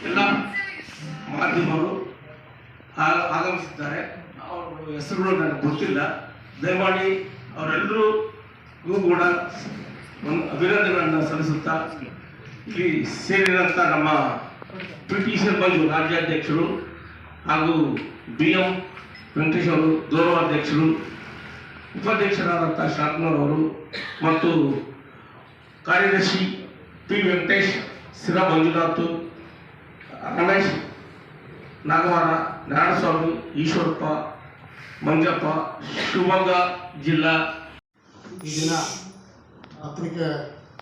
ಎಲ್ಲ ಮಾಧ್ಯಮರು ಆಗಮಿಸಿದ್ದಾರೆ. ಅವರ ಹೆಸರುಗಳು ನನಗೆ ಗೊತ್ತಿಲ್ಲ. ದಯಮಾಡಿ ಅವರೆಲ್ಲರಿಗೂ ಕೂಡ ಒಂದು ಅಭಿನಂದನೆಗಳನ್ನು ಸಲ್ಲಿಸುತ್ತಾ ಇಲ್ಲಿ ಸೇರಿದಂಥ ನಮ್ಮ PTC ಮಂಜು ರಾಜ್ಯಾಧ್ಯಕ್ಷರು ಹಾಗೂ BM ವೆಂಕಟೇಶ್ ಅವರು ಗೌರವಾಧ್ಯಕ್ಷರು, ಉಪಾಧ್ಯಕ್ಷರಾದಂಥ ಶಾಂತನೂರವರು ಮತ್ತು ಕಾರ್ಯದರ್ಶಿ P ವೆಂಕಟೇಶ್, ಸಿರಾ ಮಂಜುನಾಥ್, ರಮೇಶ್, ನಾಗವಾರ, ನಾರಾಯಣಸ್ವಾಮಿ, ಈಶ್ವರಪ್ಪ, ಮಂಜಪ್ಪ, ಶಿವಮೊಗ್ಗ ಜಿಲ್ಲಾ ಈ ದಿನ ಪತ್ರಿಕಾ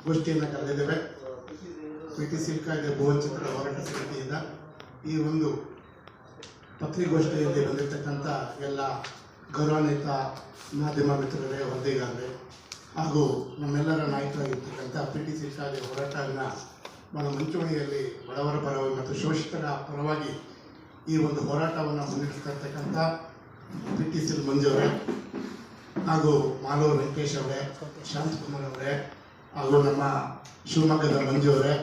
ಗೋಷ್ಠಿಯನ್ನು ಕರೆದಿದ್ದೇವೆ. PTC ಕಾಯ್ದೆ ಬಹುಚಿತ್ರ ಹೋರಾಟ ಸಮಿತಿಯಿಂದ ಈ ಒಂದು ಪತ್ರಿಕಾಗೋಷ್ಠಿಯಲ್ಲಿ ಬಂದಿರತಕ್ಕಂಥ ಎಲ್ಲ ಗೌರವಾನ್ವಿತ ಮಾಧ್ಯಮ ಮಿತ್ರರೇ, ವರದಿಗಾರರೇ ಹಾಗೂ ನಮ್ಮೆಲ್ಲರ ನಾಯಕರಾಗಿರ್ತಕ್ಕಂಥ PTC ಕಾಯ್ದೆ ಹೋರಾಟವನ್ನು ಬಹಳ ಮುಂಚೂಣಿಯಲ್ಲಿ ಬಡವರ ಪರವಾಗಿ ಮತ್ತು ಶೋಷಿತರ ಪರವಾಗಿ ಈ ಒಂದು ಹೋರಾಟವನ್ನು ಮುನ್ನಡೆಸ್ತಾ PTC ಮಂಜು ಅವರೇ ಹಾಗೂ ಮಾಲೂರು ವೆಂಕಟೇಶ್ ಅವರೇ, ಶಾಂತಕುಮಾರ್ ಅವರೇ ಹಾಗೂ ನಮ್ಮ ಶಿವಮೊಗ್ಗದ ಮಂಜು ಅವರೇ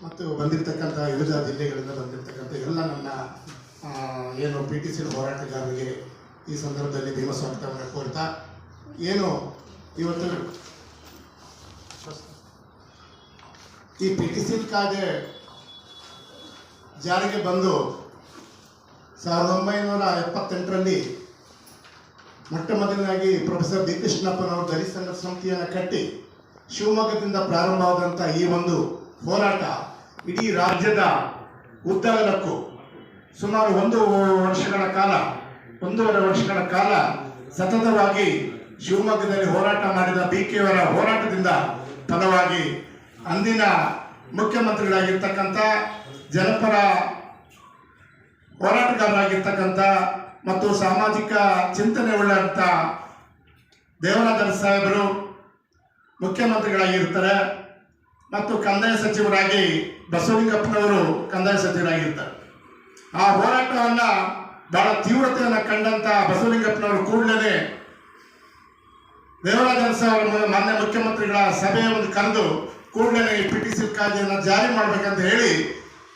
ಮತ್ತು ಬಂದಿರತಕ್ಕಂಥ ವಿವಿಧ ಜಿಲ್ಲೆಗಳಿಂದ ಬಂದಿರತಕ್ಕಂಥ ಎಲ್ಲ ನನ್ನ ಏನು PTC ಹೋರಾಟಗಾರರಿಗೆ ಈ ಸಂದರ್ಭದಲ್ಲಿ ಭೀಮ ಸ್ವಾಗತವನ್ನು ಕೋರ್ತಾ, ಏನು ಇವತ್ತು ಈ PTC ಕಾಯ್ದೆ ಜಾರಿಗೆ ಬಂದು 1978ರಲ್ಲಿ ಮೊಟ್ಟ ಮೊದಲನಾಗಿ ಪ್ರೊಫೆಸರ್ ಬಿ ಕೃಷ್ಣಪ್ಪನವರು ದಲಿತ ಸಂಘ ಸಮಿತಿಯನ್ನು ಕಟ್ಟಿ ಶಿವಮೊಗ್ಗದಿಂದ ಪ್ರಾರಂಭವಾದಂಥ ಈ ಒಂದು ಹೋರಾಟ ಇಡೀ ರಾಜ್ಯದ ಉದ್ದಗಲಕ್ಕೂ ಸುಮಾರು 1.5 ವರ್ಷಗಳ ಕಾಲ ಸತತವಾಗಿ ಶಿವಮೊಗ್ಗದಲ್ಲಿ ಹೋರಾಟ ಮಾಡಿದ BK ಅವರ ಹೋರಾಟದಿಂದ ಫಲವಾಗಿ ಅಂದಿನ ಮುಖ್ಯಮಂತ್ರಿಗಳಾಗಿರ್ತಕ್ಕಂಥ ಜನಪರ ಹೋರಾಟಗಾರರಾಗಿರ್ತಕ್ಕಂಥ ಮತ್ತು ಸಾಮಾಜಿಕ ಚಿಂತನೆ ಉಳ್ಳಂಥ ದೇವರಾಜ ಸಾಹೇಬರು ಮುಖ್ಯಮಂತ್ರಿಗಳಾಗಿರ್ತಾರೆ ಮತ್ತು ಕಂದಾಯ ಸಚಿವರಾಗಿ ಬಸವಲಿಂಗಪ್ಪನವರು ಕಂದಾಯ ಸಚಿವರಾಗಿರ್ತಾರೆ. ಆ ಹೋರಾಟವನ್ನು ಬಹಳ ತೀವ್ರತೆಯನ್ನು ಕಂಡಂಥ ಬಸವಲಿಂಗಪ್ಪನವರು ಕೂಡಲೇ ದೇವರಾಜ ಸಾಹೇಬರ ಮಾನ್ಯ ಮುಖ್ಯಮಂತ್ರಿಗಳ ಸಭೆಯನ್ನು ಕರೆದು ಕೂಡಲೇ PTC ಕಾಯ್ದೆಯನ್ನು ಜಾರಿ ಮಾಡಬೇಕಂತ ಹೇಳಿ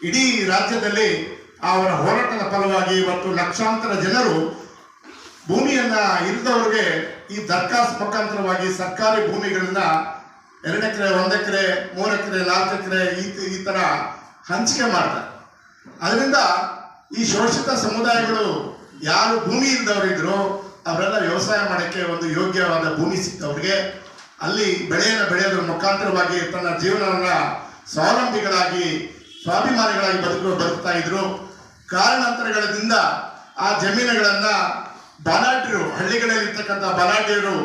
ಇಡೀ ರಾಜ್ಯದಲ್ಲಿ ಅವರ ಹೋರಾಟದ ಫಲವಾಗಿ ಇವತ್ತು ಲಕ್ಷಾಂತರ ಜನರು ಭೂಮಿಯನ್ನ ಇಲ್ಲದವರಿಗೆ ಈ ದರ್ಖಾಸ್ತ್ ಮುಖಾಂತರವಾಗಿ ಸರ್ಕಾರಿ ಭೂಮಿಗಳನ್ನ 2 ಎಕರೆ, 1 ಎಕರೆ, 3 ಎಕರೆ, 4 ಎಕರೆ ಈ ತರ ಹಂಚಿಕೆ ಮಾಡ್ತಾರೆ. ಅದರಿಂದ ಈ ಶೋಷಿತ ಸಮುದಾಯಗಳು ಯಾರು ಭೂಮಿ ಇಲ್ಲದವರಿದ್ರು ಅವರೆಲ್ಲ ವ್ಯವಸಾಯ ಮಾಡೋಕ್ಕೆ ಒಂದು ಯೋಗ್ಯವಾದ ಭೂಮಿ ಸಿಕ್ತವ್ರಿಗೆ ಅಲ್ಲಿ ಬೆಳೆಯನ್ನು ಬೆಳೆಯೋದ್ರ ಮುಖಾಂತರವಾಗಿ ತನ್ನ ಜೀವನವನ್ನ ಸ್ವಾವಲಂಬಿಗಳಾಗಿ ಸ್ವಾಭಿಮಾನಿಗಳಾಗಿ ಬದುಕ್ತಾ ಇದ್ರು. ಕಾರಣಾಂತರಗಳಿಂದ ಆ ಜಮೀನುಗಳನ್ನ ಬಲಾಢ್ಯರು, ಹಳ್ಳಿಗಳಲ್ಲಿ ಇರ್ತಕ್ಕಂಥ ಬಲಾಢ್ಯರು,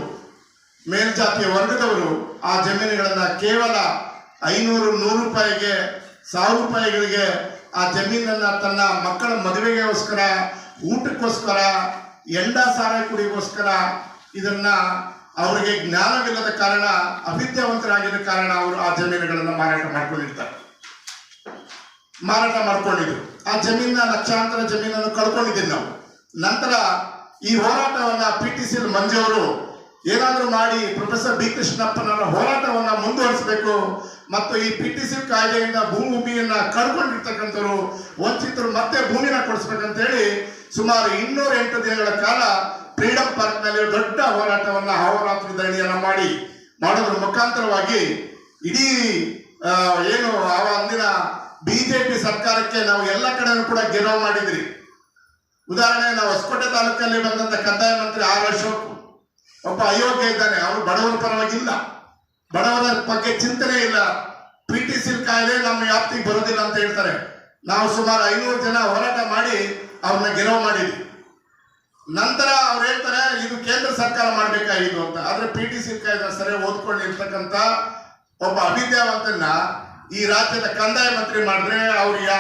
ಮೇಲ್ಜಾತಿಯ ವರ್ಗದವರು ಆ ಜಮೀನುಗಳನ್ನ ಕೇವಲ 500-100 ರೂಪಾಯಿಗೆ, 1000 ರೂಪಾಯಿಗಳಿಗೆ ಆ ಜಮೀನನ್ನ ತನ್ನ ಮಕ್ಕಳ ಮದುವೆಗೋಸ್ಕರ, ಊಟಕ್ಕೋಸ್ಕರ, ಎಂಡ ಸಾರಾಯಿ ಕುಡಿಗೋಸ್ಕರ ಇದನ್ನ ಅವರಿಗೆ ಜ್ಞಾನವಿಲ್ಲದ ಕಾರಣ, ಅವಿದ್ಯಾವಂತರಾಗಿದ್ದ ಕಾರಣ ಅವರು ಆ ಜಮೀನುಗಳನ್ನ ಮಾರಾಟ ಮಾಡ್ಕೊಂಡಿದ್ರು. ಆ ಜಮೀನ ಲಕ್ಷಾಂತರ ಜಮೀನನ್ನು ಕಳ್ಕೊಂಡಿದ್ದೀವಿ ನಾವು. ನಂತರ ಈ ಹೋರಾಟವನ್ನ PTC ಮಂಜು ಅವರು ಏನಾದರೂ ಮಾಡಿ ಪ್ರೊಫೆಸರ್ ಬಿ ಕೃಷ್ಣಪ್ಪನವರ ಹೋರಾಟವನ್ನ ಮುಂದುವರಿಸಬೇಕು ಮತ್ತು ಈ PTC ಕಾಯ್ದೆಯಿಂದ ಭೂಮಿಯನ್ನ ಕಳ್ಕೊಂಡಿರ್ತಕ್ಕಂಥವ್ರು ವಂಚಿತರು ಮತ್ತೆ ಭೂಮಿನ ಕೊಡಿಸ್ಬೇಕಂತ ಹೇಳಿ ಸುಮಾರು 208 ದಿನಗಳ ಕಾಲ ಫ್ರೀಡಂ ಪಾರ್ಕ್ ನಲ್ಲಿ ದೊಡ್ಡ ಹೋರಾಟವನ್ನ ಅಹೋರಾತ್ರಿ ಧರಣಿಯನ್ನ ಮಾಡೋದ್ರ ಮುಖಾಂತರವಾಗಿ ಇಡೀ ಏನು ಅಂದಿನ BJP ಸರ್ಕಾರಕ್ಕೆ ನಾವು ಎಲ್ಲ ಕಡೆನೂ ಕೂಡ ಗೆಲುವು ಮಾಡಿದ್ರಿ. ಉದಾಹರಣೆ, ನಾವು ಹೊಸಕೋಟೆ ತಾಲೂಕಲ್ಲಿ ಬಂದಂತ ಕಂದಾಯ ಮಂತ್ರಿ R. ಅಶೋಕ್ ಒಬ್ಬ ಅಯೋಗ್ಯ ಇದ್ದಾನೆ. ಅವರು ಬಡವರ ಪರವಾಗಿಲ್ಲ, ಬಡವರ ಬಗ್ಗೆ ಚಿಂತನೆ ಇಲ್ಲ. PTC ಕಾಯ್ದೆ ನಮ್ಮ ವ್ಯಾಪ್ತಿಗೆ ಬರೋದಿಲ್ಲ ಅಂತ ಹೇಳ್ತಾರೆ. ನಾವು ಸುಮಾರು 500 ಜನ ಹೋರಾಟ ಮಾಡಿ ಅವ್ರನ್ನ ಗೆಲುವು ಮಾಡಿದ್ವಿ. ನಂತರ ಅವ್ರು ಹೇಳ್ತಾರೆ ಇದು ಕೇಂದ್ರ ಸರ್ಕಾರ ಮಾಡ್ಬೇಕಾಗಿತ್ತು ಅಂತ. ಆದ್ರೆ PTC ಕಾಯ್ದೆ ಸರಿ ಓದ್ಕೊಂಡಿರ್ತಕ್ಕಂಥ ಒಬ್ಬ ಅವಿದ್ಯಾವಂತನ್ನ ಈ ರಾಜ್ಯದ ಕಂದಾಯ ಮಂತ್ರಿ ಮಾಡಿದ್ರೆ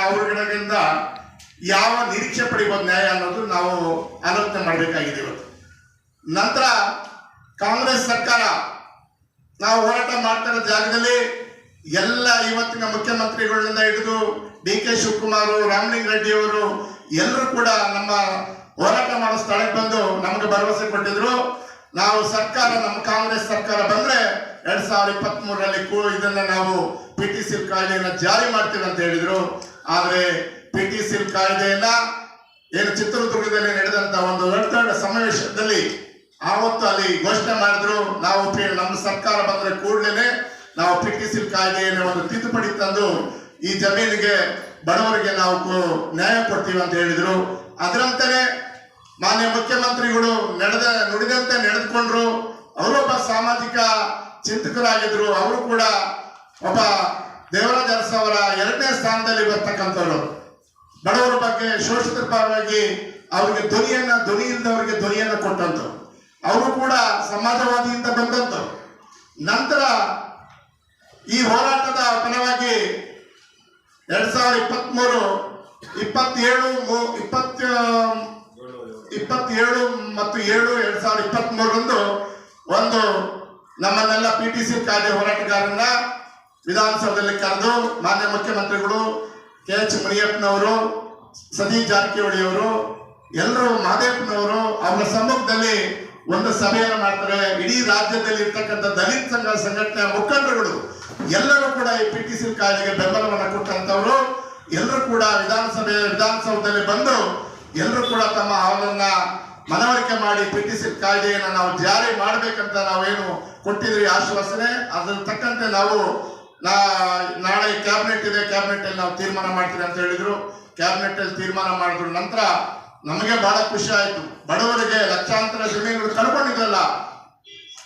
ಅವ್ರಗಳಿಂದ ಯಾವ ನಿರೀಕ್ಷೆ ಪಡಿಬೋದು ನ್ಯಾಯ ಅನ್ನೋದು ನಾವು ಆಲೋಚನೆ ಮಾಡಬೇಕಾಗಿದೆ ಇವತ್ತು. ನಂತರ ಕಾಂಗ್ರೆಸ್ ಸರ್ಕಾರ ನಾವು ಹೋರಾಟ ಮಾಡ್ತಾ ಇರೋ ಜಾಗದಲ್ಲಿ ಎಲ್ಲ ಇವತ್ತಿನ ಮುಖ್ಯಮಂತ್ರಿಗಳಿಂದ ಹಿಡಿದು DK ಶಿವಕುಮಾರ್, ರಾಮಲಿಂಗ ರೆಡ್ಡಿ ಅವರು ಎಲ್ಲರೂ ಕೂಡ ನಮ್ಮ ಹೋರಾಟ ಮಾಡೋ ಸ್ಥಳಕ್ಕೆ ಬಂದು ನಮಗೆ ಭರವಸೆ ಕೊಟ್ಟಿದ್ರು. ನಾವು ಸರ್ಕಾರ, ನಮ್ಮ ಕಾಂಗ್ರೆಸ್ ಸರ್ಕಾರ ಬಂದ್ರೆ 2023ರಲ್ಲಿ ಇದನ್ನ ನಾವು PTC ಕಾಯ್ದೆಯನ್ನು ಜಾರಿ ಮಾಡ್ತೀವಿ ಅಂತ ಹೇಳಿದ್ರು. ಆದರೆ PTC ಕಾಯ್ದೆಯನ್ನ ಏನು ಚಿತ್ರದುರ್ಗದಲ್ಲಿ ನಡೆದಂತ ಒಂದು ದೊಡ್ಡ ಸಮಾವೇಶದಲ್ಲಿ ಆವತ್ತು ಅಲ್ಲಿ ಘೋಷಣೆ ಮಾಡಿದ್ರು. ನಾವು ನಮ್ಮ ಸರ್ಕಾರ ಬಂದ್ರೆ ಕೂಡಲೇ ನಾವು PTC ಕಾಯ್ದೆಯನ್ನು ಒಂದು ತಿದ್ದುಪಡಿ ತಂದು ಈ ಜಮೀನಿಗೆ ಬಡವರಿಗೆ ನಾವು ನ್ಯಾಯ ಕೊಡ್ತೀವಿ ಅಂತ ಹೇಳಿದ್ರು. ಅದರಂತೆಯೇ ಮಾನ್ಯ ಮುಖ್ಯಮಂತ್ರಿಗಳು ನುಡಿದಂತೆ ನಡೆದುಕೊಂಡ್ರು. ಅವರೊಬ್ಬ ಸಾಮಾಜಿಕ ಚಿಂತಕರಾಗಿದ್ರು. ಅವರು ಕೂಡ ಒಬ್ಬ ದೇವರಾಜ ಅರಸು ಅವರ 2ನೇ ಸ್ಥಾನದಲ್ಲಿ ಬರ್ತಕ್ಕಂಥವ್ರು. ಬಡವರ ಬಗ್ಗೆ, ಶೋಷಿತರ ಪರವಾಗಿ ಅವರಿಗೆ ಧ್ವನಿ ಇಲ್ಲದವರಿಗೆ ಧ್ವನಿಯನ್ನ ಕೊಟ್ಟಂತ ಅವರು ಕೂಡ ಸಮಾಜವಾದಿಯಿಂದ ಬಂದಂತ. ನಂತರ ಈ ಹೋರಾಟದ ಫಲವಾಗಿ 2023, 27 ಮತ್ತು 7, 2023 ಒಂದು ನಮ್ಮನ್ನೆಲ್ಲ PTC ಕಾಯ್ದೆ ಹೋರಾಟಗಾರರನ್ನ ವಿಧಾನಸೌಧದಲ್ಲಿ ಕರೆದು ಮಾನ್ಯ ಮುಖ್ಯಮಂತ್ರಿಗಳು KH ಮುನಿಯಪ್ಪನವರು, ಸತೀಶ್ ಜಾರಕಿಹೊಳಿ ಅವರು, ಎಲ್ಲರೂ ಮಹದೇವಪ್ಪನವರು ಅವರ ಸಮ್ಮುಖದಲ್ಲಿ ಒಂದು ಸಭೆಯನ್ನು ಮಾಡ್ತಾರೆ. ಇಡೀ ರಾಜ್ಯದಲ್ಲಿ ಇರ್ತಕ್ಕಂಥ ದಲಿತ ಸಂಘಟನೆಯ ಮುಖಂಡರುಗಳು ಎಲ್ಲರೂ ಕೂಡ ಈ PTC ಕಾಯ್ದೆಗೆ ಬೆಂಬಲವನ್ನು ಕೊಟ್ಟಂತವರು ಎಲ್ಲರೂ ಕೂಡ ವಿಧಾನಸೌಧದಲ್ಲಿ ಬಂದು ಎಲ್ಲರೂ ಕೂಡ ತಮ್ಮ ಅವರನ್ನ ಮನವರಿಕೆ ಮಾಡಿ PTC ಕಾಯ್ದೆಯನ್ನು ನಾವು ಜಾರಿ ಮಾಡ್ಬೇಕಂತ ನಾವೇನು ಕೊಟ್ಟಿದ್ರಿ ಆಶ್ವಾಸನೆ, ಅದ್ರ ತಕ್ಕಂತೆ ನಾವು ನಾಳೆ ಕ್ಯಾಬಿನೆಟ್ ಇದೆ, ಕ್ಯಾಬಿನೆಟ್ ಅಲ್ಲಿ ನಾವು ತೀರ್ಮಾನ ಮಾಡ್ತೀವಿ ಅಂತ ಹೇಳಿದ್ರು. ಕ್ಯಾಬಿನೆಟ್ ಅಲ್ಲಿ ತೀರ್ಮಾನ ಮಾಡಿದ್ರು. ನಂತರ ನಮಗೆ ಬಹಳ ಖುಷಿ ಆಯ್ತು. ಬಡವರಿಗೆ ಲಕ್ಷಾಂತರ ಜಮೀನುಗಳು ಕಳ್ಕೊಂಡಿದ್ರಲ್ಲ,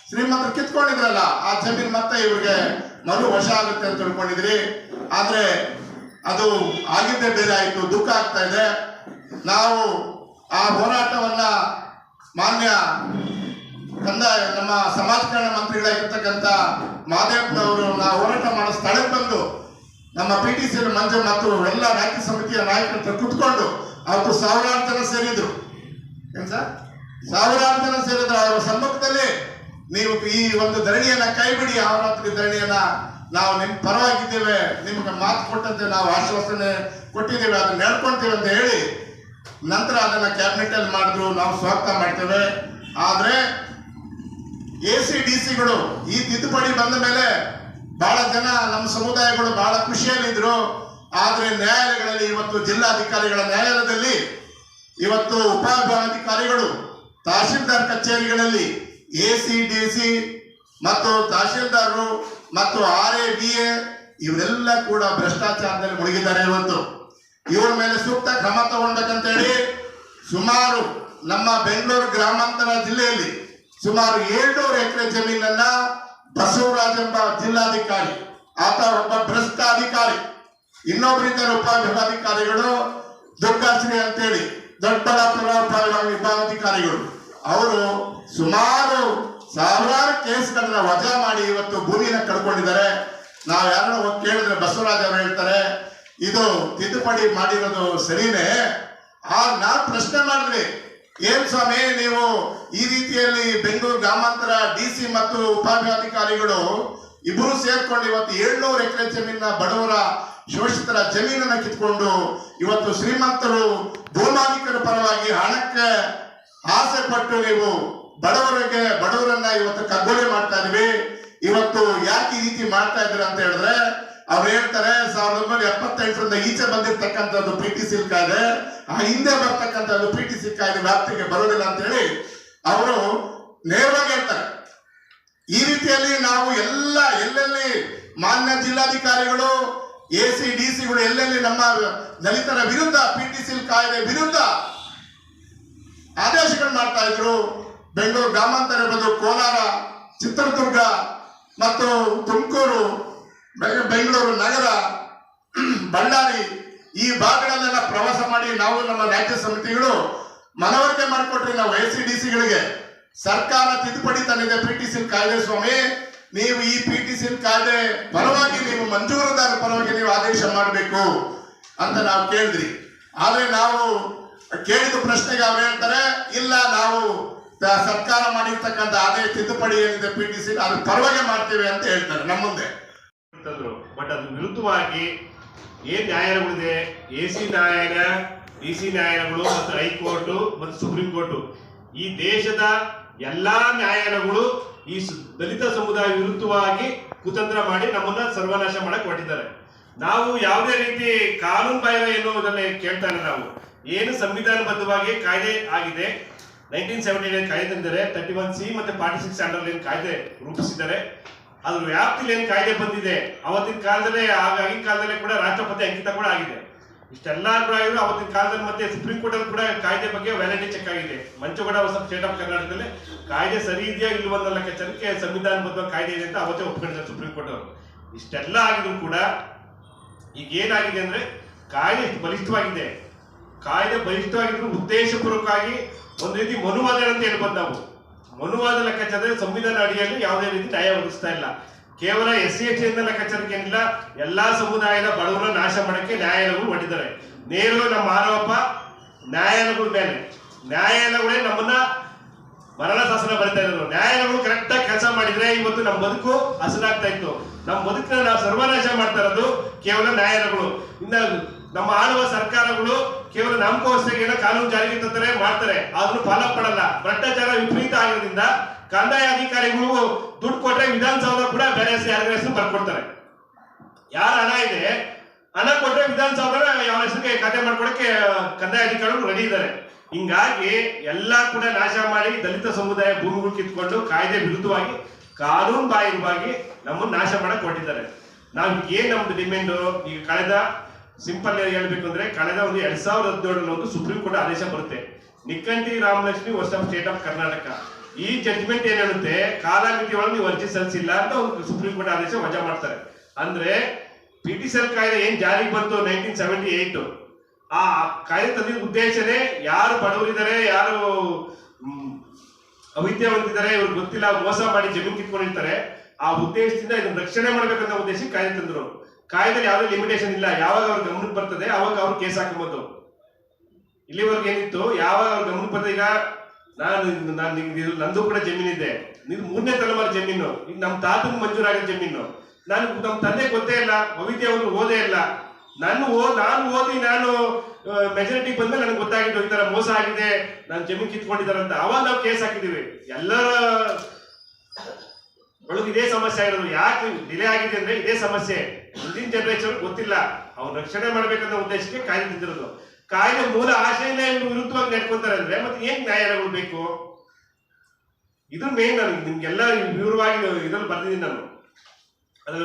ಶ್ರೀಮಂತರು ಕಿತ್ಕೊಂಡಿದ್ರಲ್ಲ, ಆ ಜಮೀನು ಮತ್ತೆ ಇವ್ರಿಗೆ ಮರು ವಶ ಆಗುತ್ತೆ ಅಂತ ತಿಳ್ಕೊಂಡಿದ್ರಿ. ಆದ್ರೆ ಅದು ಆಗಿದ್ದೇ ಬೇರೆ ಆಯ್ತು. ದುಃಖ ಆಗ್ತಾ ಇದೆ. ನಾವು ಆ ಹೋರಾಟವನ್ನ ಮಾನ್ಯ ನಮ್ಮ ಸಮಾಜ ಕಲ್ಯಾಣ ಮಂತ್ರಿಗಳಾಗಿರ್ತಕ್ಕಂಥ ಮಹದೇವಪ್ಪನವರು ನಾವು ಹೋರಾಟ ಮಾಡೋ ಸ್ಥಳಕ್ಕೆ ಬಂದು ನಮ್ಮ PTC ಮಂಜು ಮತ್ತು ಎಲ್ಲ ರಾಜ್ಯ ಸಮಿತಿಯ ನಾಯಕರ ಹತ್ರ ಕುತ್ಕೊಂಡು ಅವತ್ತು ಸಾವಿರಾರು ಜನ ಸೇರಿದ್ರು. ಏನ್ ಸರ್, ಸಾವಿರಾರು ಜನ ಸೇರಿದ್ರು. ಅವರ ಸಮ್ಮುಖದಲ್ಲಿ ನೀವು ಈ ಒಂದು ಧರಣಿಯನ್ನ ಕೈ ಬಿಡಿ, ಅವರಾತ್ರಿ ಧರಣಿಯನ್ನ ನಾವು ನಿಮ್ ಪರವಾಗಿದ್ದೇವೆ, ನಿಮ್ಗೆ ಮಾತು ಕೊಟ್ಟಂತೆ ನಾವು ಆಶ್ವಾಸನೆ ಕೊಟ್ಟಿದ್ದೇವೆ, ಅದನ್ನ ನಡ್ಕೊಂತೀವಿ ಅಂತ ಹೇಳಿ ನಂತರ ಅದನ್ನ ಕ್ಯಾಬಿನೆಟ್ ಅಲ್ಲಿ ಮಾಡಿದ್ರು. ನಾವು ಸ್ವಾಗತ ಮಾಡ್ತೇವೆ. ಆದ್ರೆ ACDCಗಳು ಈ ತಿದ್ದುಪಡಿ ಬಂದ ಮೇಲೆ ಬಹಳ ಜನ ನಮ್ಮ ಸಮುದಾಯಗಳು ಬಹಳ ಖುಷಿಯಲ್ಲಿದ್ರು. ಆದ್ರೆ ನ್ಯಾಯಾಲಯಗಳಲ್ಲಿ ಇವತ್ತು ಜಿಲ್ಲಾಧಿಕಾರಿಗಳ ನ್ಯಾಯಾಲಯದಲ್ಲಿ ಇವತ್ತು ಉಪವಿಭಾಗಾಧಿಕಾರಿಗಳು ತಹಶೀಲ್ದಾರ್ ಕಚೇರಿಗಳಲ್ಲಿ ACDC ಮತ್ತು ತಹಶೀಲ್ದಾರರು ಮತ್ತು RA BA ಇವರೆಲ್ಲ ಕೂಡ ಭ್ರಷ್ಟಾಚಾರದಲ್ಲಿ ಮುಳುಗಿದ್ದಾರೆ. ಇವತ್ತು ಇವರ ಮೇಲೆ ಸೂಕ್ತ ಕ್ರಮ ತಗೊಳ್ಬೇಕಂತ ಹೇಳಿ ಸುಮಾರು ನಮ್ಮ ಬೆಂಗಳೂರು ಗ್ರಾಮಾಂತರ ಜಿಲ್ಲೆಯಲ್ಲಿ ಸುಮಾರು 700 ಎಕರೆ ಜಮೀನನ್ನ ಬಸವರಾಜ್ ಎಂಬ ಜಿಲ್ಲಾಧಿಕಾರಿ, ಆತ ಒಬ್ಬ ಭ್ರಷ್ಟ ಅಧಿಕಾರಿ, ಇನ್ನೊಬ್ಬರಿದ್ದಾರೆ ಉಪವಿಭಾಗಾಧಿಕಾರಿಗಳು ದುರ್ಗಾಶ್ರೀ ಅಂತೇಳಿ ದೊಡ್ಡಬಳ್ಳಾಪುರ ಉಪವಿಭಾಗಾಧಿಕಾರಿಗಳು, ಅವರು ಸುಮಾರು ಸಾವಿರಾರು ಕೇಸ್ಗಳನ್ನ ವಜಾ ಮಾಡಿ ಇವತ್ತು ಭೂಮಿನ ಕಳ್ಕೊಂಡಿದ್ದಾರೆ. ನಾವ್ ಯಾರನ್ನ ಹೋಗಿ ಕೇಳಿದ್ರೆ ಬಸವರಾಜ್ ಅವರು ಹೇಳ್ತಾರೆ ಇದು ತಿದ್ದುಪಡಿ ಮಾಡಿರೋದು ಸರಿನೇ. ನಾವ್ ಪ್ರಶ್ನೆ ಮಾಡಿದ್ವಿ, ಏನ್ ಸ್ವಾಮಿ ನೀವು ಈ ರೀತಿಯಲ್ಲಿ ಬೆಂಗಳೂರು ಗ್ರಾಮಾಂತರ DC ಮತ್ತು ಉಪವಿಭಾಗಾಧಿಕಾರಿಗಳು ಇಬ್ಬರು ಸೇರ್ಕೊಂಡು ಇವತ್ತು 700 ಎಕರೆ ಜಮೀನ ಬಡವರ ಶೋಷಿತರ ಜಮೀನನ್ನ ಕಿತ್ಕೊಂಡು ಇವತ್ತು ಶ್ರೀಮಂತರು ಭೂಮಾಲೀಕರ ಪರವಾಗಿ ಹಣಕ್ಕೆ ಆಸೆ ಪಟ್ಟು ನೀವು ಬಡವರನ್ನ ಇವತ್ತು ಕಗ್ಗೊಲೆ ಮಾಡ್ತಾ ಇದೀವಿ. ಇವತ್ತು ಯಾಕೆ ಈ ರೀತಿ ಮಾಡ್ತಾ ಇದ್ದೀರಾ ಅಂತ ಹೇಳಿದ್ರೆ ಅವ್ರು ಹೇಳ್ತಾರೆ 1978ರಿಂದ ಈಚೆ ಬಂದಿರತಕ್ಕಂಥದ್ದು PTC ಕಾಯ್ದೆ, ಆ ಹಿಂದೆ ಬರ್ತಕ್ಕಂಥದ್ದು PTC ಕಾಯ್ದೆ ವ್ಯಾಪ್ತಿಗೆ ಬರೋದಿಲ್ಲ ಅಂತ ಹೇಳಿ ಅವರು ನೇರವಾಗಿ ಹೇಳ್ತಾರೆ. ಈ ರೀತಿಯಲ್ಲಿ ನಾವು ಎಲ್ಲೆಲ್ಲಿ ಮಾನ್ಯ ಜಿಲ್ಲಾಧಿಕಾರಿಗಳು ACDCಗಳು ಎಲ್ಲೆಲ್ಲಿ ನಮ್ಮ ದಲಿತರ ವಿರುದ್ಧ PTC ಕಾಯ್ದೆ ವಿರುದ್ಧ ಆದೇಶಗಳು ಮಾಡ್ತಾ ಇದ್ರು. ಬೆಂಗಳೂರು ಗ್ರಾಮಾಂತರ ಇರ್ಬೋದು, ಕೋಲಾರ, ಚಿತ್ರದುರ್ಗ ಮತ್ತು ತುಮಕೂರು, ಬೆಂಗಳೂರು ನಗರ, ಬಳ್ಳಾರಿ ಈ ಭಾಗಗಳನ್ನೆಲ್ಲ ಪ್ರವಾಸ ಮಾಡಿ ನಾವು ನಮ್ಮ ರಾಜ್ಯ ಸಮಿತಿಗಳು ಮನವರಿಕೆ ಮಾಡಿಕೊಟ್ರಿ. ನಾವು ACDCಗಳಿಗೆ ಸರ್ಕಾರ ತಿದ್ದುಪಡಿ ತಂದಿದೆ PTC ಕಾಯ್ದೆ, ಸ್ವಾಮಿ ನೀವು ಈ PTC ಕಾಯ್ದೆ ಪರವಾಗಿ ನೀವು ಮಂಜೂರುದಾರ ಪರವಾಗಿ ನೀವು ಆದೇಶ ಮಾಡಬೇಕು ಅಂತ ನಾವು ಕೇಳಿದ್ರಿ. ಆದ್ರೆ ನಾವು ಕೇಳಿದ ಪ್ರಶ್ನೆಗೆ ಅವ್ರು ಹೇಳ್ತಾರೆ ಇಲ್ಲ, ನಾವು ಸರ್ಕಾರ ಮಾಡಿರ್ತಕ್ಕಂಥ ಆದೇಶ ತಿದ್ದುಪಡಿ ಏನಿದೆ PTC ಅದ್ರ ಪರವಾಗಿ ಮಾಡ್ತೇವೆ ಅಂತ ಹೇಳ್ತಾರೆ ನಮ್ಮ ಮುಂದೆ. ಬಟ್ ಅದ್ರ ವಿರುದ್ಧವಾಗಿ ಏನ್ ನ್ಯಾಯಾಲಯಗಳಿದೆ, AC ನ್ಯಾಯಾಲಯ, DC ನ್ಯಾಯಾಲಯಗಳು ಮತ್ತು ಹೈಕೋರ್ಟ್ ಮತ್ತು ಸುಪ್ರೀಂ ಕೋರ್ಟ್, ಈ ದೇಶದ ಎಲ್ಲಾ ನ್ಯಾಯಾಲಯಗಳು ಈ ದಲಿತ ಸಮುದಾಯ ವಿರುದ್ಧವಾಗಿ ಕುತಂತ್ರ ಮಾಡಿ ನಮ್ಮನ್ನ ಸರ್ವನಾಶ ಮಾಡಕ್ ಹೊರಟಿದ್ದಾರೆ. ನಾವು ಯಾವುದೇ ರೀತಿ ಕಾನೂನು ಬಾಹಿರ ಎನ್ನುವುದನ್ನೇ ಕೇಳ್ತಾ ಇಲ್ಲ. ನಾವು ಏನು ಸಂವಿಧಾನಬದ್ಧವಾಗಿ ಕಾಯ್ದೆ ಆಗಿದೆ, 1979 ಕಾಯ್ದೆ ತಂದರೆ 31C ಮತ್ತೆ 46 ಅಂಡರ್ ಏನು ಕಾಯ್ದೆ ರೂಪಿಸಿದ್ದಾರೆ, ಅದ್ರ ವ್ಯಾಪ್ತಿಲಿ ಏನು ಕಾಯ್ದೆ ಬಂದಿದೆ. ಅವತ್ತಿನ ಕಾಲದಲ್ಲೇ ಆಗಿನ ಕಾಲದಲ್ಲೇ ಕೂಡ ರಾಷ್ಟ್ರಪತಿ ಅಂಕಿತ ಕೂಡ ಆಗಿದೆ. ಇಷ್ಟೆಲ್ಲ ಕೂಡ ಆಗಿದ್ರು ಅವತ್ತಿನ ಕಾಲದಲ್ಲಿ ಮತ್ತೆ ಸುಪ್ರೀಂ ಕೋರ್ಟ್ ಅಲ್ಲಿ ಕೂಡ ಕಾಯ್ದೆ ಬಗ್ಗೆ ವ್ಯಾಲಿಡಿಟಿ ಚೆಕ್ ಆಗಿದೆ. ಮಂಚುಗೌಡ ಹೊಸಬ್ ಸ್ಟೇಟ್ ಆಫ್ ಕರ್ನಾಟಕದಲ್ಲಿ ಕಾಯ್ದೆ ಸರಿ ಇದೆಯಾ ಇಲ್ವೋ ಲೆಕ್ಕಾಚಾರಕ್ಕೆ ಸಂವಿಧಾನಬದ್ಧ ಕಾಯ್ದೆ ಇದೆ ಅಂತ ಅವತ್ತೇ ಒಪ್ಕೊಂಡಿದ್ದಾರೆ ಸುಪ್ರೀಂ ಕೋರ್ಟ್ ಅವರು. ಇಷ್ಟೆಲ್ಲ ಆಗಿದ್ರು ಕೂಡ ಈಗ ಏನಾಗಿದೆ ಅಂದ್ರೆ ಕಾಯ್ದೆ ಬಲಿಷ್ಠವಾಗಿದೆ. ಕಾಯ್ದೆ ಬಲಿಷ್ಠವಾಗಿದ್ರು ಉದ್ದೇಶಪೂರ್ವಕವಾಗಿ ಒಂದು ರೀತಿ ಮನುವಾದ ಅಂತ ಹೇಳ್ಬೋದು ನಾವು. ಮನುವಾದ ಲೆಕ್ಕಾಚಾರದಲ್ಲಿ ಸಂವಿಧಾನ ಅಡಿಯಲ್ಲಿ ಯಾವುದೇ ರೀತಿ ನ್ಯಾಯ ಒದಗಿಸ್ತಾ ಇಲ್ಲ. ಕೇವಲ SC/ST ಲೆಕ್ಕಾಚಾರಕ್ಕೆ ಏನಿಲ್ಲ, ಎಲ್ಲಾ ಸಮುದಾಯದ ಬಡವರ ನಾಶ ಮಾಡಕ್ಕೆ ನ್ಯಾಯಾಲಯಗಳು ಮಾಡಿದ್ದಾರೆ. ನೇರವಾಗಿ ನಮ್ಮ ಆರೋಪ ನ್ಯಾಯಾಲಯಗಳ ಮೇಲೆ. ನ್ಯಾಯಾಲಯಗಳೇ ನಮ್ಮನ್ನ ಮರಣ ಶಾಸನ ಬರಿತಾ ಇದ್ರು. ನ್ಯಾಯಾಲಯಗಳು ಕರೆಕ್ಟ್ ಆಗಿ ಕೆಲಸ ಮಾಡಿದ್ರೆ ಇವತ್ತು ನಮ್ಮ ಬದುಕು ಹಸನಾಗ್ತಾ ಇತ್ತು. ನಮ್ಮ ಬದುಕನ್ನ ನಾವು ಸರ್ವನಾಶ ಮಾಡ್ತಾ ಇರೋದು ಕೇವಲ ನ್ಯಾಯಾಲಯಗಳು. ಇನ್ನ ನಮ್ಮ ಆಳುವ ಸರ್ಕಾರಗಳು ಕೇವಲ ನಾಮಕೋಸ್ಕರ ಕಾನೂನು ಜಾರಿಗೆ ತಂದರೆ ಮಾಡ್ತಾರೆ, ಅದನ್ನು ಫಾಲೋ ಮಾಡಲ್ಲ. ಭ್ರಷ್ಟಾಚಾರ ವಿಪರೀತ ಆಗಿರೋದ್ರಿಂದ ಕಂದಾಯ ಅಧಿಕಾರಿಗಳು ದುಡ್ಡು ಕೊಟ್ಟರೆ ವಿಧಾನಸೌಧ ಕೂಡ ಬೇರೆ ಯಾರ ಹೆಸರು ಬರ್ಕೊಡ್ತಾರೆ. ಯಾರ ಹಣ ಇದೆ, ಹಣ ಕೊಟ್ಟರೆ ವಿಧಾನಸೌಧ ಯಾವ ಹೆಸರಿಗೆ ಖಾತೆ ಮಾಡ್ಕೊಡಕ್ಕೆ ಕಂದಾಯ ಅಧಿಕಾರಿಗಳು ರೆಡಿ ಇದ್ದಾರೆ. ಹಿಂಗಾಗಿ ಎಲ್ಲಾ ಕೂಡ ನಾಶ ಮಾಡಿ ದಲಿತ ಸಮುದಾಯ ಭೂಮಿಗಳು ಕಿತ್ಕೊಂಡು ಕಾಯ್ದೆ ವಿರುದ್ಧವಾಗಿ ಕಾನೂನು ಬಾಹಿರವಾಗಿ ನಮ್ಮನ್ನು ನಾಶ ಮಾಡಕ್ ಹೊರಟಿದ್ದಾರೆ. ನಾವು ಏನ್ ನಮ್ದು ಡಿಮ್ಯಾಂಡು, ಈಗ ಕಳೆದ ಸಿಂಪಲ್ ಹೇಳ್ಬೇಕು ಅಂದ್ರೆ ಕಳೆದ ಒಂದು 2017 ಒಂದು ಸುಪ್ರೀಂ ಕೋರ್ಟ್ ಆದೇಶ ಬರುತ್ತೆ. ನಿಕ್ಕಂಟಿ ರಾಮಲಕ್ಷ್ಮಿ ಹೊಸಬ್ ಸ್ಟೇಟ್ ಆಫ್ ಕರ್ನಾಟಕ ಈ ಜಡ್ಜ್ಮೆಂಟ್ ಏನ್ ಹೇಳುತ್ತೆ, ಕಾಲಮಿತಿ ಒಳಗೆ ನೀವು ಅರ್ಜಿ ಸಲ್ಲಿಸಿಲ್ಲ ಅಂತ ಒಂದು ಸುಪ್ರೀಂ ಕೋರ್ಟ್ ಆದೇಶ ವಜಾ ಮಾಡ್ತಾರೆ. ಅಂದ್ರೆ PTCL ಕಾಯ್ದೆ ಏನ್ ಜಾರಿಗೆ ಬಂತು 1978, ಆ ಕಾಯ್ದೆ ತಂದಿದ್ದ ಉದ್ದೇಶನೇ ಯಾರು ಬಡವರಿದ್ದಾರೆ, ಯಾರು ಅವಿದ್ಯಾವಂತಿದ್ದಾರೆ, ಇವ್ರಿಗೆ ಗೊತ್ತಿಲ್ಲ, ಮೋಸ ಮಾಡಿ ಜಮೀನು ಕಿತ್ಕೊಂಡಿರ್ತಾರೆ, ಆ ಉದ್ದೇಶದಿಂದ ಇದನ್ನ ರಕ್ಷಣೆ ಮಾಡ್ಬೇಕಂತ ಉದ್ದೇಶಕ್ಕೆ ಕಾಯ್ದೆ ತಂದ್ರು. ಕಾಯ್ದೆ ಯಾವುದೇ ಲಿಮಿಟೇಷನ್ ಇಲ್ಲ. ಯಾವಾಗ ಅವ್ರ ಗಮನಕ್ಕೆ ಬರ್ತದೆ ಅವಾಗ ಅವ್ರು ಕೇಸ್ ಹಾಕಬಹುದು. ಇಲ್ಲಿವರೆಗೆ ಏನಿತ್ತು, ಯಾವಾಗ ಅವ್ರ ಗಮನಕ್ಕೆ ಬರ್ತದೆ, ಈಗ ನಂದು ಕೂಡ ಜಮೀನಿದೆ, ಇದು 3ನೇ ತಲೆಮಾರು ಜಮೀನು, ಈಗ ನಮ್ಮ ತಾತನ ಮಂಜೂರಾಗಿದ್ದ ಜಮೀನು, ನಮ್ಮ ತಂದೆ ಗೊತ್ತೇ ಇಲ್ಲ, ವೈದ್ಯವರು ಓದೇ ಇಲ್ಲ, ನಾನು ಓದಿ ಮೆಜಾರಿಟಿ ಬಂದ್ಮೇಲೆ ನನಗೆ ಗೊತ್ತಾಗಿದ್ದು ಈ ತರ ಮೋಸ ಆಗಿದೆ, ನಾನು ಜಮೀನು ಕಿತ್ಕೊಂಡಿದ್ದಾರೆ ಅಂತ. ಅವಾಗ ನಾವು ಕೇಸ್ ಹಾಕಿದೀವಿ. ಎಲ್ಲರ ಒಳಗೆ ಇದೇ ಸಮಸ್ಯೆ ಆಗಿರೋದು. ಯಾಕೆ ಡಿಲೇ ಆಗಿದೆ ಅಂದ್ರೆ ಇದೇ ಸಮಸ್ಯೆ. ಮುಂದಿನ ಜನರೇಷನ್ ಗೊತ್ತಿಲ್ಲ, ಅವ್ರು ರಕ್ಷಣೆ ಮಾಡ್ಬೇಕನ್ನೋ ಉದ್ದೇಶಕ್ಕೆ ಕಾಯ್ದೆ ತಿಂದಿರೋದು. ಕಾಯ್ದೆ ಮೂಲ ಆಶಯನ ವಿರುದ್ಧವಾಗಿ ನಡ್ಕೊಂತಾರೆ ಅಂದ್ರೆ ಮತ್ತೆ ಏನ್ ನ್ಯಾಯಾಲಯಗಳು ಬೇಕು? ಇದು ಮೇನ್. ನನಗೆ ನಿಮ್ಗೆಲ್ಲ ವಿವರವಾಗಿ ಇದ್ರಲ್ಲಿ ಬರ್ದಿದ್ದೀನಿ ನಾನು. ಅದು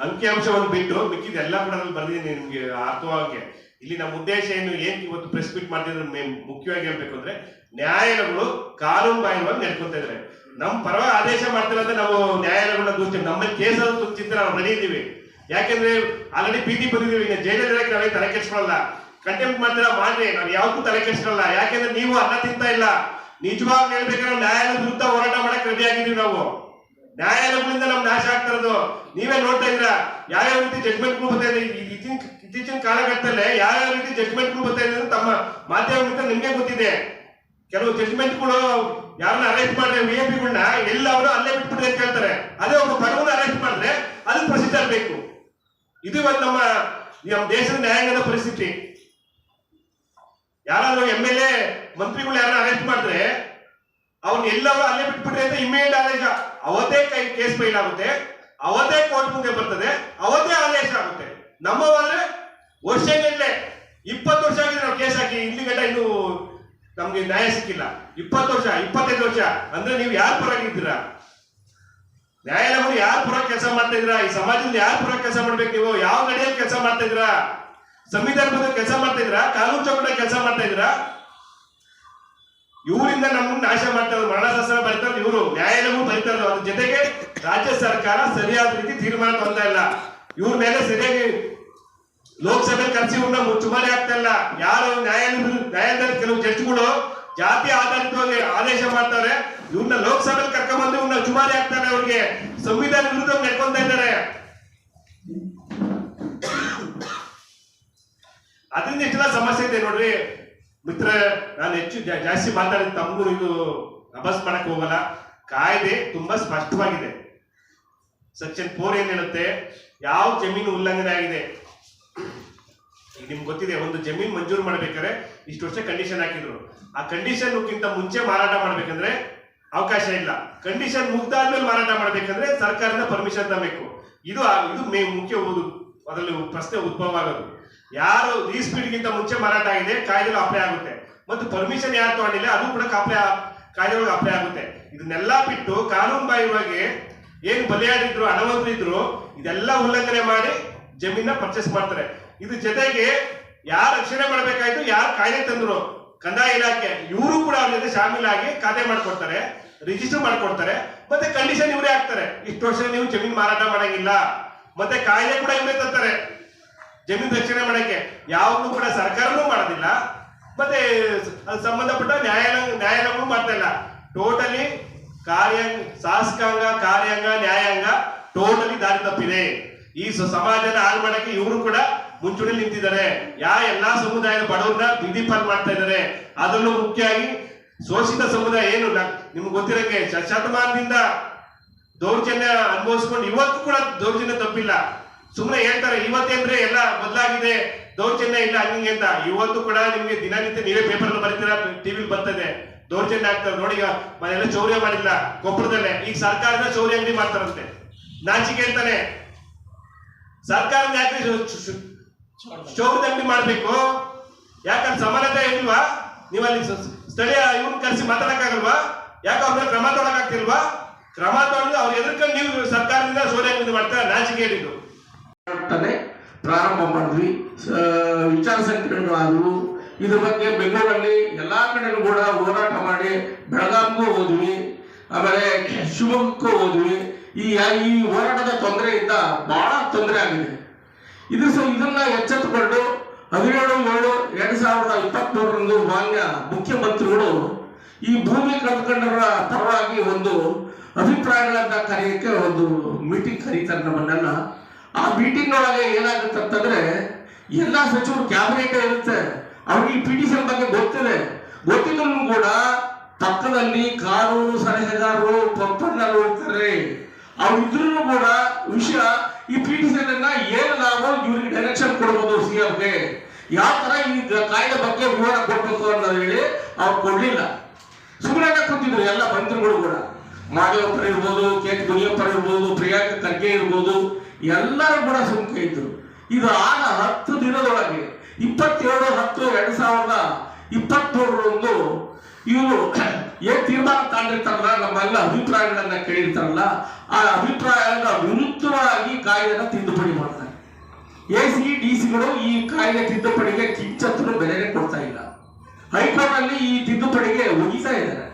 ಅಂಕಿಅಂಶವನ್ನು ಬಿಟ್ಟು ಮಿಕ್ಕಿದೆಲ್ಲ ಕೂಡ ಬರ್ದಿದ್ದೀನಿ ನಿಮ್ಗೆ ಅರ್ಥವಾಗಕ್ಕೆ. ಇಲ್ಲಿ ನಮ್ಮ ಉದ್ದೇಶ ಏನ್ ಇವತ್ತು ಪ್ರೆಸ್ ಮೀಟ್ ಮಾಡ್ತಿದ್ರೆ ಮುಖ್ಯವಾಗಿ ಹೇಳ್ಬೇಕು ಅಂದ್ರೆ ನ್ಯಾಯಾಲಯಗಳು ಕಾನೂನು ಬಾಹಿರವಾಗಿ ನಡ್ಕೊಂತ ಇದ್ರೆ ನಮ್ಮ ಪರವಾಗಿ ಆದೇಶ ಮಾಡ್ತಿರೋದ್ರೆ ನಾವು ನ್ಯಾಯಾಲಯಗಳನ್ನ ದೂರ್ತೀವಿ. ನಮ್ಮಲ್ಲಿ ಕೇಸ್ ಚಿಂತೆ ನಾವು ರೆಡಿ ಇದ್ದೀವಿ. ಯಾಕೆಂದ್ರೆ ಆಲ್ರೆಡಿ ಭೀತಿ ಬಂದಿದ್ದೀವಿ. ಈಗ ಜೈಲಲ್ಲಿ ನಾವೇ ತಲೆ ಕೆಡ್ಸ್ಕೊಳ್ಳಲ್ಲ. ಕಂಟೆಂಪ್ಟ್ ಮಾಡ್ತೀರಾ ಮಾಡ್ರಿ, ನಾವು ಯಾವತ್ತೂ ತಲೆ ಕೆಡ್ಸ್ಕೊಳ್ಳಲ್ಲ. ಯಾಕೆಂದ್ರೆ ನೀವು ಅನ್ನ ತಿಂತಾ ಇಲ್ಲ. ನಿಜವಾಗಿ ಹೇಳ್ಬೇಕಾದ್ರೆ ನ್ಯಾಯಾಲಯದ ವಿರುದ್ಧ ಹೋರಾಟ ಮಾಡಕ್ ರೆಡಿ ಆಗಿದ್ದೀವಿ ನಾವು. ನ್ಯಾಯಾಲಯಗಳಿಂದ ನಮ್ ನಾಶ ಆಗ್ತಾ ಇರೋದು ನೀವೇ ನೋಡ್ತಾ ಇದ್ರ. ಯಾವ್ಯಾವ ರೀತಿ ಜಡ್ಜ್ಮೆಂಟ್ಗಳು ಬರ್ತಾ ಇದೆ ಇತ್ತೀಚಿನ ಕಾಲಘಟ್ಟದಲ್ಲೇ, ಯಾವ್ಯಾವ ರೀತಿ ಜಡ್ಜ್ಮೆಂಟ್ಗಳು ಬರ್ತಾ ಇದೆ ತಮ್ಮ ಮಾಧ್ಯಮ ಮಿತ್ರ ನಿಮ್ಗೆ ಗೊತ್ತಿದೆ. ಕೆಲವು ಜಡ್ಜ್ಮೆಂಟ್ಗಳು ಯಾರನ್ನ ಅರೆಸ್ಟ್ ಮಾಡಿದ್ರೆ VIP-ಗಳನ್ನ ಎಲ್ಲ ಅವರು ಅಲ್ಲೇ ಬಿಟ್ಬಿಡ್ರಿ ಅಂತ ಹೇಳ್ತಾರೆ. ಅದೇ ಒಬ್ಬ ಬಡವನ ಅರೆಸ್ಟ್ ಮಾಡಿದ್ರೆ ಅದಕ್ಕೆ ಪ್ರೊಸೀಜರ್ ಬೇಕು. ಇದು ಇವತ್ತು ನಮ್ಮ ದೇಶದ ನ್ಯಾಯಾಂಗದ ಪರಿಸ್ಥಿತಿ. ಯಾರಾದ್ರೂ MLA ಮಂತ್ರಿಗಳು ಯಾರನ್ನ ಅರೆಸ್ಟ್ ಮಾಡಿದ್ರೆ ಅವ್ನ ಎಲ್ಲವರು ಅಲ್ಲೇ ಬಿಟ್ಬಿಟ್ರೆ ಅಂತ ಇಮಿಡಿಯೇಟ್ ಆದೇಶ, ಅವತ್ತೇ ಕೇಸ್ ಫೈಲ್ ಆಗುತ್ತೆ, ಅವತ್ತೇ ಕೋರ್ಟ್ ಮುಂದೆ ಬರ್ತದೆ, ಅವತ್ತೇ ಆದೇಶ ಆಗುತ್ತೆ. ನಮ್ಮವಾದ್ರೆ ವರ್ಷಗಟ್ಟಲೆ 20 ವರ್ಷ ಆಗಿದೆ ನಾವು ಕೇಸ್ ಹಾಕಿ, ಇಲ್ಲಿ ಗಂಟ ಇನ್ನು ನಮ್ಗೆ ನ್ಯಾಯ ಸಿಕ್ಕಿಲ್ಲ. 20 ವರ್ಷ 25 ವರ್ಷ ಅಂದ್ರೆ ನೀವು ಯಾರ ಪರವಾಗಿದ್ದೀರಾ? ನ್ಯಾಯಾಲಯಗಳು ಯಾರ ಪರ ಕೆಲಸ ಮಾಡ್ತಾ ಇದ್ದೀರಾ? ಈ ಸಮಾಜದಲ್ಲಿ ಯಾರ ಪರ ಕೆಲಸ ಮಾಡ್ಬೇಕು? ನೀವು ಯಾವ ನಡೆಯಲ್ಲಿ ಕೆಲಸ ಮಾಡ್ತಾ ಇದ್ದೀರಾ? ಸಂವಿಧಾನ ಬಗ್ಗೆ ಕೆಲಸ ಮಾಡ್ತಾ ಇದ್ದೀರಾ? ಕಾನೂನು ಚೌಕಟ್ಟ ಕೆಲಸ ಮಾಡ್ತಾ ಇದ್ದೀರಾ? ಇವರಿಂದ ನಮ್ಮನ್ನು ನಾಶ ಮಾಡ್ತಾ ಇರೋದು, ಮರಣಶಾಸನ ಬರೀತಾ ಇರೋದು ಇವರು, ನ್ಯಾಯಾಲಯಗಳು ಬರೀತಾ ಇರೋದು. ಅದ್ರ ಜೊತೆಗೆ ರಾಜ್ಯ ಸರ್ಕಾರ ಸರಿಯಾದ ರೀತಿ ತೀರ್ಮಾನ ತಗೊಂತಾ ಇಲ್ಲ. ಇವ್ರ ಮೇಲೆ ಸರಿಯಾಗಿ ಲೋಕಸಭೆ ಕರೆಸಿ ಇವ್ರನ್ನ ಮುಚ್ಚುಮರೆ ಆಗ್ತಾ ಇಲ್ಲ. ಯಾರು ನ್ಯಾಯಾಲಯದಲ್ಲಿ ಕೆಲವು ಜಡ್ಜ್ಗಳು ಜಾತಿ ಆಧಾರಿತವಾಗಿ ಆದೇಶ ಮಾಡ್ತಾರೆ, ಇವ್ರನ್ನ ಲೋಕಸಭೆಯಲ್ಲಿ ಕರ್ಕೊಂಡ್ಬಂದು ಇವ್ರನ್ನ ಚುಮಾರಿ ಆಗ್ತಾರೆ. ಅವ್ರಿಗೆ ಸಂವಿಧಾನ ವಿರುದ್ಧ ನಡ್ಕೊಂತ ಇದ್ದಾರೆ. ಅದರಿಂದ ಇಷ್ಟೆಲ್ಲ ಸಮಸ್ಯೆ ಇದೆ ನೋಡ್ರಿ ಮಿತ್ರ. ನಾನು ಹೆಚ್ಚು ಜಾಸ್ತಿ ಮಾತಾಡಿದ ತಮಗೂ ಇದು ಅಭ್ಯಾಸ ಮಾಡಕ್ ಹೋಗಲ್ಲ. ಕಾಯ್ದೆ ತುಂಬಾ ಸ್ಪಷ್ಟವಾಗಿದೆ. ಸೆಕ್ಷನ್ 4 ಏನ್ ಹೇಳುತ್ತೆ, ಯಾವ ಜಮೀನು ಉಲ್ಲಂಘನೆ ಆಗಿದೆ. ಈಗ ನಿಮ್ಗೆ ಗೊತ್ತಿದೆ, ಒಂದು ಜಮೀನು ಮಂಜೂರು ಮಾಡ್ಬೇಕಾದ್ರೆ ಇಷ್ಟು ವರ್ಷ ಕಂಡೀಷನ್ ಹಾಕಿದ್ರು. ಆ ಕಂಡೀಷನ್ಗಿಂತ ಮುಂಚೆ ಮಾರಾಟ ಮಾಡ್ಬೇಕಂದ್ರೆ ಅವಕಾಶ ಇಲ್ಲ. ಕಂಡೀಷನ್ ಮುಗ್ದಾದ್ಮೇಲೆ ಮಾರಾಟ ಮಾಡ್ಬೇಕಂದ್ರೆ ಸರ್ಕಾರದಿಂದ ಪರ್ಮಿಷನ್ ತಗೋಬೇಕು. ಇದು ಮುಖ್ಯ ಅದರಲ್ಲಿ ಪ್ರಶ್ನೆ ಉದ್ಭವ ಆಗೋದು. ಯಾರು ಈ ಸ್ಪೀಡ್ಗಿಂತ ಮುಂಚೆ ಮಾರಾಟ ಆಗಿದೆ ಕಾಯ್ದೆಗಳು ಅಪ್ಲೈ ಆಗುತ್ತೆ, ಮತ್ತು ಪರ್ಮಿಷನ್ ಯಾರು ತಗೊಂಡಿಲ್ಲ ಅದು ಕೂಡ ಕಾಯ್ದೆಗಳು ಅಪ್ಲೈ ಆಗುತ್ತೆ. ಇದನ್ನೆಲ್ಲ ಬಿಟ್ಟು ಕಾನೂನು ಬಾಹಿರವಾಗಿ ಏನ್ ಬಲಿಯಾಡಿದ್ರು ಹಣವಂತರಿದ್ರು ಇದೆಲ್ಲ ಉಲ್ಲಂಘನೆ ಮಾಡಿ ಜಮೀನ ಪರ್ಚೇಸ್ ಮಾಡ್ತಾರೆ. ಇದ್ರ ಜೊತೆಗೆ ಯಾರು ರಕ್ಷಣೆ ಮಾಡಬೇಕಾಯ್ತು, ಯಾರು ಕಾಯ್ದೆ ತಂದ್ರು ಕಂದಾಯ ಇಲಾಖೆ, ಇವರು ಕೂಡ ಅವ್ರ ಜೊತೆ ಶಾಮೀಲಾಗಿ ಖಾತೆ ಮಾಡ್ಕೊಡ್ತಾರೆ, ರಿಜಿಸ್ಟರ್ ಮಾಡ್ಕೊಡ್ತಾರೆ, ಮತ್ತೆ ಕಂಡೀಷನ್ ಇವರೇ ಹಾಕ್ತಾರೆ. ಇಷ್ಟು ವರ್ಷ ನೀವು ಜಮೀನ್ ಮಾರಾಟ ಮಾಡಂಗಿಲ್ಲ, ಮತ್ತೆ ಕಾಯ್ದೆ ಕೂಡ ಇವರೇ ತರ್ತಾರೆ ಜಮೀನು ರಕ್ಷಣೆ ಮಾಡಕ್ಕೆ. ಯಾವಾಗಲೂ ಕೂಡ ಸರ್ಕಾರನೂ ಮಾಡೋದಿಲ್ಲ, ಮತ್ತೆ ಅದು ಸಂಬಂಧಪಟ್ಟ ನ್ಯಾಯಾಲಯಗಳು ಮಾಡ್ತಾ ಇಲ್ಲ. ಟೋಟಲಿ ಶಾಸಕಾಂಗ, ಕಾರ್ಯಾಂಗ, ನ್ಯಾಯಾಂಗ ಟೋಟಲಿ ದಾರಿ ತಪ್ಪಿದೆ. ಈ ಸಮಾಜನ ಹಾಳು ಮಾಡಕ್ಕೆ ಇವರು ಕೂಡ ಮುಂಚೂಣಿಯಲ್ಲಿ ನಿಂತಿದ್ದಾರೆ. ಎಲ್ಲಾ ಸಮುದಾಯದ ಬಡವರನ್ನ ಬೀದಿ ಪಾಲ್ ಮಾಡ್ತಾ ಇದ್ದಾರೆ. ಅದರಲ್ಲೂ ಮುಖ್ಯವಾಗಿ ಶೋಷಿತ ಸಮುದಾಯ ಏನು ನಿಮ್ಗೆ ಗೊತ್ತಿರಕ್ಕೆ ಶತಮಾನದಿಂದ ದೌರ್ಜನ್ಯ ಅನುಭವಿಸ್ಕೊಂಡು ಇವತ್ತು ಕೂಡ ದೌರ್ಜನ್ಯ ತಪ್ಪಿಲ್ಲ. ಸುಮ್ಮನೆ ಹೇಳ್ತಾರೆ ಇವತ್ತೇನ್ರೆ ಎಲ್ಲ ಬದಲಾಗಿದೆ, ದೌರ್ಜನ್ಯ ಇಲ್ಲ ಹಂಗೆ ಅಂತ. ಇವತ್ತು ಕೂಡ ನಿಮ್ಗೆ ದಿನನಿತ್ಯ ನೀವೇ ಪೇಪರ್ ಬರೀತೀರಾ, ಟಿವಿ ಬರ್ತದೆ, ದೌರ್ಜನ್ಯ ಆಗ್ತದೆ. ನೋಡಿ ಈಗ ಮನೆಯಲ್ಲ ಚೌರ್ಯ ಮಾಡಿಲ್ಲ ಕೊಪ್ಪಳದಲ್ಲೇ, ಈಗ ಸರ್ಕಾರದ ಚೌರ್ಯ ಅಂಗಡಿ ಮಾಡ್ತಾರಂತೆ. ನಾಚಿಕೆ ಹೇಳ್ತಾನೆ, ಸರ್ಕಾರದ ಯಾಕೆ ಚೌರ್ಯದ ಅಂಗಡಿ ಮಾಡ್ಬೇಕು? ಯಾಕಂದ್ರೆ ಸಮಾನತೆ ಇಲ್ವಾ? ನೀವಲ್ಲಿ ಸ್ಥಳೀಯ ಇವ್ರನ್ನ ಕರೆಸಿ ಮಾತಾಡಕ್ಕಾಗಲ್ವಾ? ಯಾಕೆ ಅವ್ರ ಮೇಲೆ ಕ್ರಮ ತೊಗೊಳಕ್ಕಾಗ್ತಿಲ್ವಾ? ಕ್ರಮ ತೊಗೊಂಡು ಅವ್ರು ಎದುರ್ಕೊಂಡು ನೀವು ಸರ್ಕಾರದಿಂದ ಚೌರ್ಯ ಅಂಗಡಿ ಮಾಡ್ತಾರೆ. ನಾಚಿಕೆ ಹೇಳಿದ್ದು ಪ್ರಾರಂಭ ಮಾಡಿದ್ವಿ, ವಿಚಾರ ಸಂಕಿರಣಗಳಾದವು. ಇದ್ರ ಬಗ್ಗೆ ಬೆಂಗಳೂರಲ್ಲಿ ಎಲ್ಲಾ ಕಡೆನೂ ಕೂಡ ಹೋರಾಟ ಮಾಡಿ ಬೆಳಗಾವಿಗೂ ಹೋದ್ವಿ, ಆಮೇಲೆ ಶಿವಮೊಗ್ಗಕ್ಕೂ ಹೋದ್ವಿ. ಈ ಹೋರಾಟದ ತೊಂದರೆಯಿಂದ ಬಹಳ ತೊಂದರೆ ಆಗಿದೆ. ಇದನ್ನ ಎಚ್ಚೆತ್ತುಕೊಂಡು 17/7/2023 ಮಾನ್ಯ ಮುಖ್ಯಮಂತ್ರಿಗಳು ಈ ಭೂಮಿ ಕಳ್ಕೊಂಡರ ಪರವಾಗಿ ಒಂದು ಅಭಿಪ್ರಾಯಗಳನ್ನ ಕರೆಯಕ್ಕೆ ಒಂದು ಮೀಟಿಂಗ್ ಕರೀತಾರೆ ನಮ್ಮನ್ನೆಲ್ಲ. ಆ ಮೀಟಿಂಗ್ ಒಳಗೆ ಏನಾಗುತ್ತೆ ಅಂತಂದ್ರೆ ಎಲ್ಲಾ ಸಚಿವರು ಕ್ಯಾಬಿನೆಟ್ ಇರುತ್ತೆ, ಅವ್ರಿಗೆ ಈ ಪಿಟಿಷನ್ ಬಗ್ಗೆ ಗೊತ್ತಿದ್ರು ಕೂಡ ಪಕ್ಕದಲ್ಲಿ ಕಾನೂನು ಸಲಹೆಗಾರರು ಪಪ್ಪಣ್ಣರು ಇರ್ತಾರೆ. ಅವ್ರು ಇದ್ರೂ ಕೂಡ ವಿಷಯ ಈ ಪಿಟಿಷನ್ ಅನ್ನ ಏನು ನಾವು ಇವ್ರಿಗೆ ಡೈರೆಕ್ಷನ್ ಕೊಡ್ಬೋದು, ಸಿಎಂಗೆ ಯಾವ ತರ ಈ ಕಾಯ್ದೆ ಬಗ್ಗೆ ವಿವರ ಕೊಡ್ಬೇಕು ಅನ್ನೋದು ಹೇಳಿ ಅವ್ರು ಕೊಡ್ಲಿಲ್ಲ. ಸುಮ್ಮನೆ ಕೂತಿದ್ರು ಎಲ್ಲ ಮಂತ್ರಿಗಳು ಕೂಡ, ಮಾದೇವಪ್ಪರ ಇರ್ಬೋದು, ಕೆ ಮುನಿಯಪ್ಪರ ಇರ್ಬೋದು, ಪ್ರಿಯಾಂಕ ಖರ್ಗೆ ಇರ್ಬೋದು, ಎಲ್ಲರೂ ಕೂಡ ಸುಮ್ಕೆ ಇದ್ರು. ಇದು ಆಗ 10 ದಿನದೊಳಗೆ 27/10/2023 ಇವರು ಏನ್ ತೀರ್ಮಾನ ತಗೊಂಡಿರ್ತಾರಲ್ಲ, ನಮ್ಮೆಲ್ಲ ಅಭಿಪ್ರಾಯಗಳನ್ನ ಕೇಳಿರ್ತಾರಲ್ಲ, ಆ ಅಭಿಪ್ರಾಯದ ವಿರುದ್ಧವಾಗಿ ಕಾಯ್ದೆನ ತಿದ್ದುಪಡಿ ಮಾಡ್ತಾರೆ. ACDCಗಳು ಈ ಕಾಯ್ದೆ ತಿದ್ದುಪಡಿಗೆ ಕಿಂಚತ್ತೂ ಬೆಲೆನೇ ಕೊಡ್ತಾ ಇಲ್ಲ. ಹೈಕೋರ್ಟ್ ಅಲ್ಲಿ ಈ ತಿದ್ದುಪಡಿಗೆ ಒಗಿತಾ ಇದ್ದಾರೆ.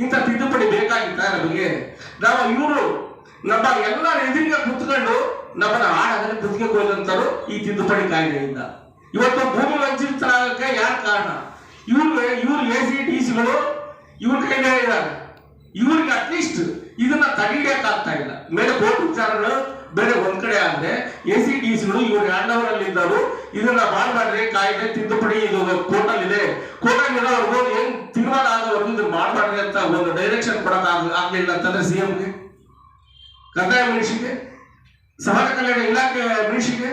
ಇಂಥ ತಿದ್ದುಪಡಿ ಬೇಕಾಗಿತ್ತ ನಮಗೆ? ಇವರು ನಮ್ಮ ಎಲ್ಲ ಎದುರಿಗೆ ಕುತ್ಕೊಂಡು ನಮ್ಮನ್ನ ಆಡದಲ್ಲಿ ಕುತ್ತಿಗೆ ಹೋದಂತರು ಈ ತಿದ್ದುಪಡಿ ಕಾಯ್ದೆಯಿಂದ. ಇವತ್ತು ಭೂಮಿ ವಂಚಿತರಾಗಕ್ಕೆ ಯಾರು ಕಾರಣ? ಇವ್ರು ACDCಗಳು ಇವ್ರ ಕೈಗೆ ಇದ್ದಾರೆ. ಇವ್ರಿಗೆ ಅಟ್ಲೀಸ್ಟ್ ಇದನ್ನ ತಡೆಯಕ್ಕಾಗ್ತಾ ಇಲ್ಲ. ಮೇಲೆ ಕೋರ್ಟ್ ವಿಚಾರಗಳು ಬೇರೆ ಒಂದ್ ಕಡೆ ಆದ್ರೆ ACDCಗಳು ಇವ್ರು ಎರಡವರಲ್ಲಿ ಇದ್ದರು ಇದನ್ನ ಮಾಡ್ಬಾರ್ರಿ, ಕಾಯ್ದೆ ತಿದ್ದುಪಡಿ ಇದು ಕೋರ್ಟಲ್ಲಿ ಇದೆ, ಕೋರ್ಟಲ್ಲಿ ಇರೋವರೆಗೂ ಏನ್ ತೀರ್ಮಾನ ಆಗೋವರೆಗೂ ಇದನ್ನ ಮಾಡ್ಬಾರ್ರಿ ಅಂತ ಒಂದು ಡೈರೆಕ್ಷನ್ ಕೊಡಕ್ ಆಗ್ಲಿಲ್ಲ ಅಂತಂದ್ರೆ ಸಿಎಂಗೆ, ಕಂದಾಯ ಮಿನಿಸ್ಟ್ರಿಗೆ, ಸಮಾಜ ಕಲ್ಯಾಣ ಇಲಾಖೆ ಮಿನಿಸ್ಟ್ರಿಗೆ